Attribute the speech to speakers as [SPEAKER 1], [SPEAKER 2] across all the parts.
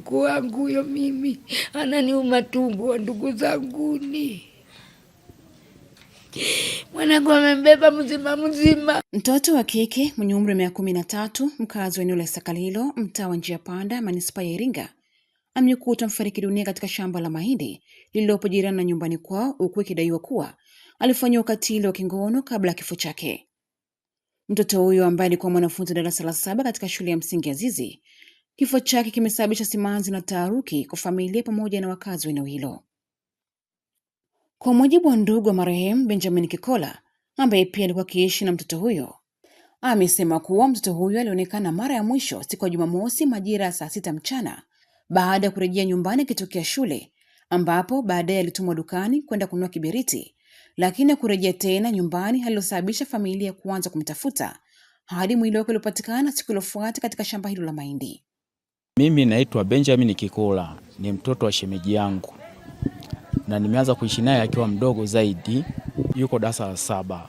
[SPEAKER 1] mjukuu wangu huyo, mimi ananiuma tumbo wa ndugu zanguni. Mwanangu amembeba mzima mzima.
[SPEAKER 2] Mtoto wa kike mwenye umri wa miaka 13, mkazi wa eneo la Isakalilo, mtaa wa Njia Panda, manispaa ya Iringa, amekutwa mfariki dunia katika shamba la mahindi lililopo jirani na nyumbani kwao, huku ikidaiwa kuwa alifanywa ukatili wa kingono kabla ya kifo chake. Mtoto huyo ambaye alikuwa mwanafunzi darasa la 7 katika shule ya msingi Azizi, kifo chake kimesababisha simanzi na taharuki kwa familia pamoja na wakazi wa eneo hilo. Kwa mujibu wa ndugu wa marehemu Benjamin Kikola, ambaye pia alikuwa akiishi na mtoto huyo, amesema kuwa mtoto huyo alionekana mara ya mwisho siku ya Jumamosi majira ya saa 6 mchana baada ya kurejea nyumbani akitokea shule, ambapo baadaye alitumwa dukani kwenda kununua kiberiti, lakini kurejea tena nyumbani alilosababisha familia kuanza kumtafuta hadi mwili wake ulipatikana siku iliyofuata katika shamba hilo la mahindi.
[SPEAKER 3] Mimi naitwa Benjamin Kikola, ni mtoto wa shemeji yangu na nimeanza kuishi naye akiwa mdogo zaidi, yuko darasa la 7.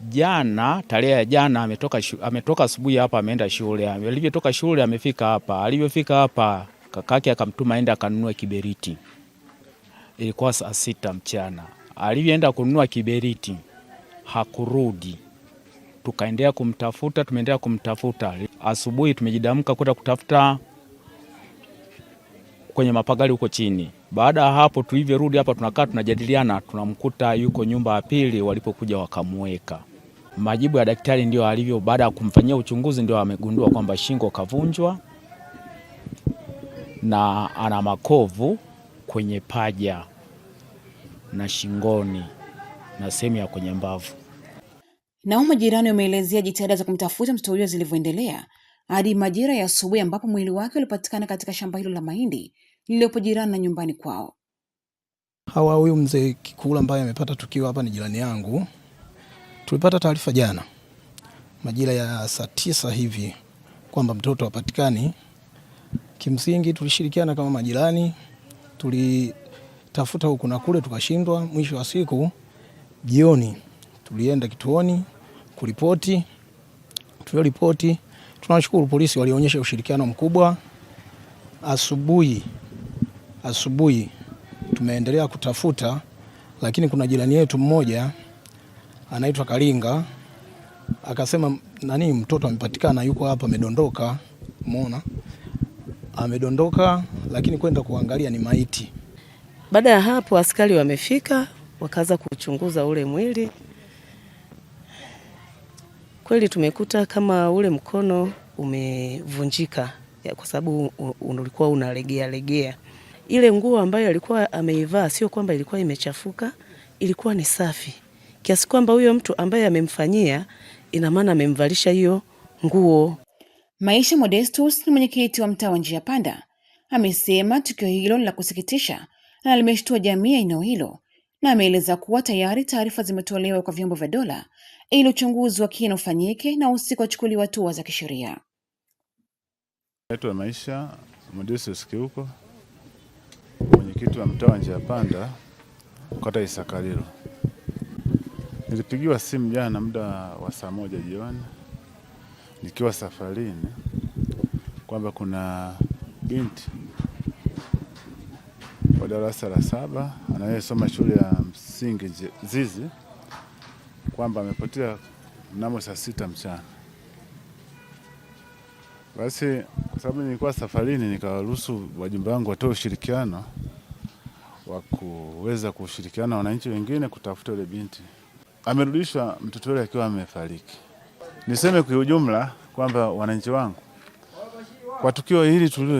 [SPEAKER 3] Jana, tarehe ya jana ametoka asubuhi hapa ameenda shule. Alivyotoka shule amefika hapa. Alivyofika hapa kakake akamtuma aende akanunue kiberiti. Ilikuwa saa 6 mchana. Alivyoenda kununua kiberiti hakurudi. Tumeendelea kumtafuta. Asubuhi tumejidamka kwenda kutafuta kwenye mapagali huko chini. Baada ya hapo tulivyorudi hapa tunakaa tunajadiliana, tunamkuta yuko nyumba ya pili walipokuja wakamweka. Majibu ya daktari ndio alivyo, baada ya kumfanyia uchunguzi ndio amegundua kwamba shingo kavunjwa na ana makovu kwenye paja na shingoni na sehemu ya kwenye mbavu.
[SPEAKER 2] Nao majirani wameelezea jitihada za kumtafuta mtoto huyo zilivyoendelea hadi majira ya asubuhi, ambapo mwili wake ulipatikana katika shamba hilo la mahindi lililopo jirani na nyumbani kwao.
[SPEAKER 4] Huyu mzee Kikula ambaye amepata tukio hapa ni jirani yangu. Tulipata taarifa jana majira ya saa 9 hivi kwamba mtoto hapatikani. Kimsingi tulishirikiana kama majirani, tulitafuta huku na kule tukashindwa. Mwisho wa siku jioni tulienda kituoni kuripoti. Tuliripoti, tunashukuru polisi walionyesha ushirikiano mkubwa. Asubuhi tumeendelea kutafuta, lakini kuna jirani yetu mmoja anaitwa Kalinga akasema mtoto amepatikana, yuko hapa amedondoka. Umeona? Amedondoka, lakini kwenda kuangalia ni maiti.
[SPEAKER 5] Baada ya hapo askari wamefika wakaanza kuchunguza ule mwili. Kweli tumekuta kama ule mkono umevunjika kwa sababu ulikuwa unalegea. Ile nguo ambayo alikuwa ameivaa sio kwamba ilikuwa imechafuka, ilikuwa ni safi. Kiasi kwamba huyo mtu ambaye amemfanyia ina maana amemvalisha hiyo nguo.
[SPEAKER 2] Maisha Modestus ni mwenyekiti wa mtaa wa Njia Panda, amesema tukio hilo la kusikitisha na limeshtua jamii ya eneo hilo, na ameeleza kuwa tayari taarifa zimetolewa kwa vyombo vya dola ili uchunguzi wa kina ufanyike na usiku wachukuliwe hatua za kisheria.
[SPEAKER 6] Naitwa Maisha Modestus Kiuko, mwenyekiti wa mtaa wa Njia Panda, kata Isakalilo. Nilipigiwa simu jana muda wa saa 1 jioni nikiwa safarini kwamba kuna binti wa darasa la 7 anayesoma shule ya msingi Zizi kwamba amepotea mnamo saa 6 mchana. Basi kwa sababu nilikuwa safarini nikawaruhusu wajumbe wangu watoe ushirikiano wa kuweza kushirikiana na wananchi wengine kutafuta yule binti. Amerudishwa mtoto yule akiwa amefariki. Niseme kwa ujumla kwamba wananchi wangu kwa tukio hili tulio